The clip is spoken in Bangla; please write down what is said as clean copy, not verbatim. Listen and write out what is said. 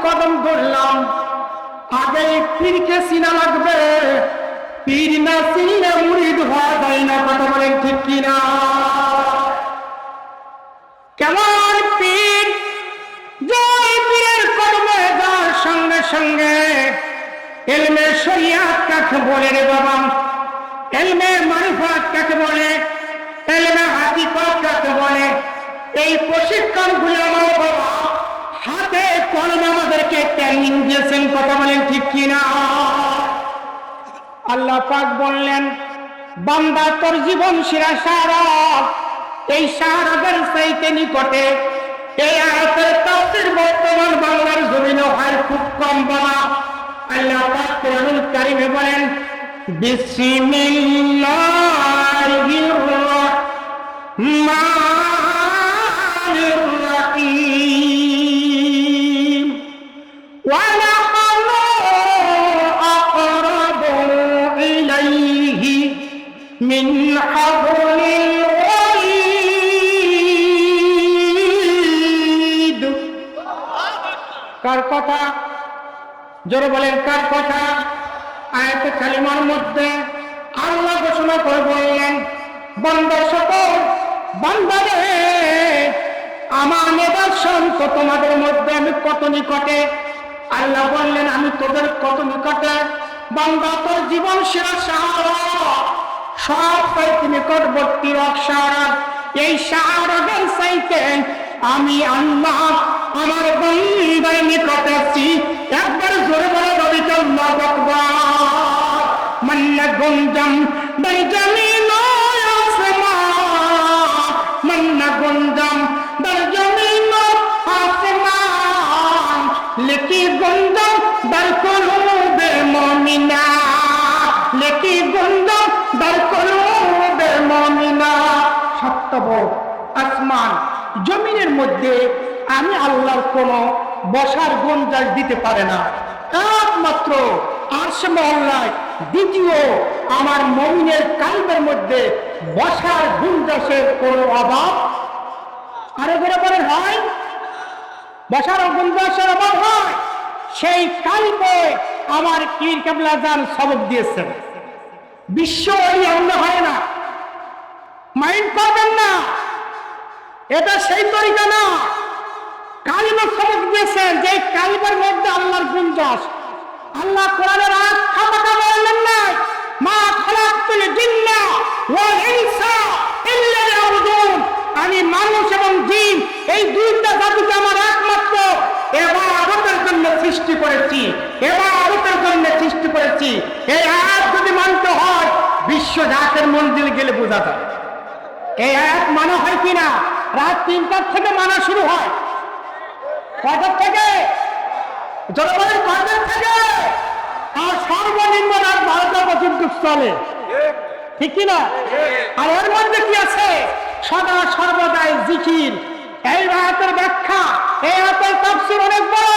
কদম ধরলাম, আগে পীরকে চিনা লাগবে, পীর না চিনলে মুরিদ হওয়া যায় না। কথা বলেন ঠিক কিনা? কেমন পীর? যে পীরের কদমে যাওয়ার সঙ্গে সঙ্গে ইলমে শরিয়াত কাকে বলে রে বাবা, ইলমে মারিফাত কাকে বলে, ইলমে হাকিকত কাকে বলে, এই প্রশিক্ষণগুলো আমার বাবা হাতে কলমে আমাদেরকে ট্রেনিং দিয়েছেন। কথা বলেন ঠিক কিনা? আল্লাহ পাক বললেন, বান্দা তোর জীবন সেরা সারাত, এই সারাতের চাইতে নিকটে এই আয়াতের তাফসীর বর্তমান বাংলার জমিনে হয় খুব কম বাবা। আল্লাহ পাক কোরআনুল কারীমে বলেন, বিসমিল্লাহির রাহমানির রাহিম ওয়া নাহনু আকরাবু ইলাইহি মিন হাবলিল ওয়ারিদ। কার কথা? জোরে বলেন, কার কথা? আয়াতে কালিমার মধ্যে আল্লাহ ঘোষণা করে বললেন, বান্দা সকল বান্দারে আমার নিদর্শন তো তোমাদের মধ্যে আমি কত নিকটে। আল্লাহ বললেন, আমি তোদের কত নিকটে? বান্দা তোর জীবন সেরা সাহারা, সব চাইতে নিকটবর্তী রক সাহারা। এই সাহারাদের চাইতে আমি আল্লাহ আমার বান্দার নিকটে আছি। একবার জোরে বলে রবি আল্লাহু আকবার। মান্না গুঞ্জম বরজমিন আসমান, মান্না গুঞ্জম বরজমিন আসমান, লিখি গুঞ্জম দর কুলুবে মুমিনা, লিখি গুঞ্জম দর কুলুবে মুমিনা। সত্য আসমান জমিনের মধ্যে আমি আল্লাহর কোনো বসার গুঞ্জাস দিতে পারে না। একমাত্র আরশে মহল্লায় দ্বিতীয় আমার মুমিনের কালবের মধ্যে বসার গুঞ্জাসের কোনো অভাব আরে বরাবর হয়, বসার গুঞ্জাসের অভাব হয়। সেই কালবে আমার পীর কেবলা জান সবক দিয়েছেন। বিশ্ব এই অন্য হয় না, মাইন্ড করবেন না, এটা সেই তরিকা না। কালিমা সবক দিয়েছেন যে কালিমার মধ্যে আল্লাহর গুঞ্জাস। আল্লাহ কোরআনের আয়াত খাতাটা বললেন না, মা খালাকতুল জিন্না ওয়াল ইনসা ইল্লা লিয়াবুদুন, আমি মানুষ এবং জিন এই দুইটা জাতিকে আমার একমাত্র ইবাদতের জন্য সৃষ্টি করেছি, ইবাদতের জন্য সৃষ্টি করেছি। এই আয়াত যদি মানতে হয় বিশ্ব জাতের মন্দির গেলে বোঝা যায়। এই আয়াত মানা হয় কিনা? রাত ৩টার থেকে মানা শুরু হয়। কয়টার থেকে? জলবায়ু কয়টার থেকে? আর সর্বনিম্ন রাত 12টা পর্যন্ত চলে, ঠিক কিনা? আর এর মধ্যে কি আছে? সদা সর্বদাই জিকির। এই আয়াতের ব্যাখ্যা, এই আয়াতের তাফসীর অনেক বড়।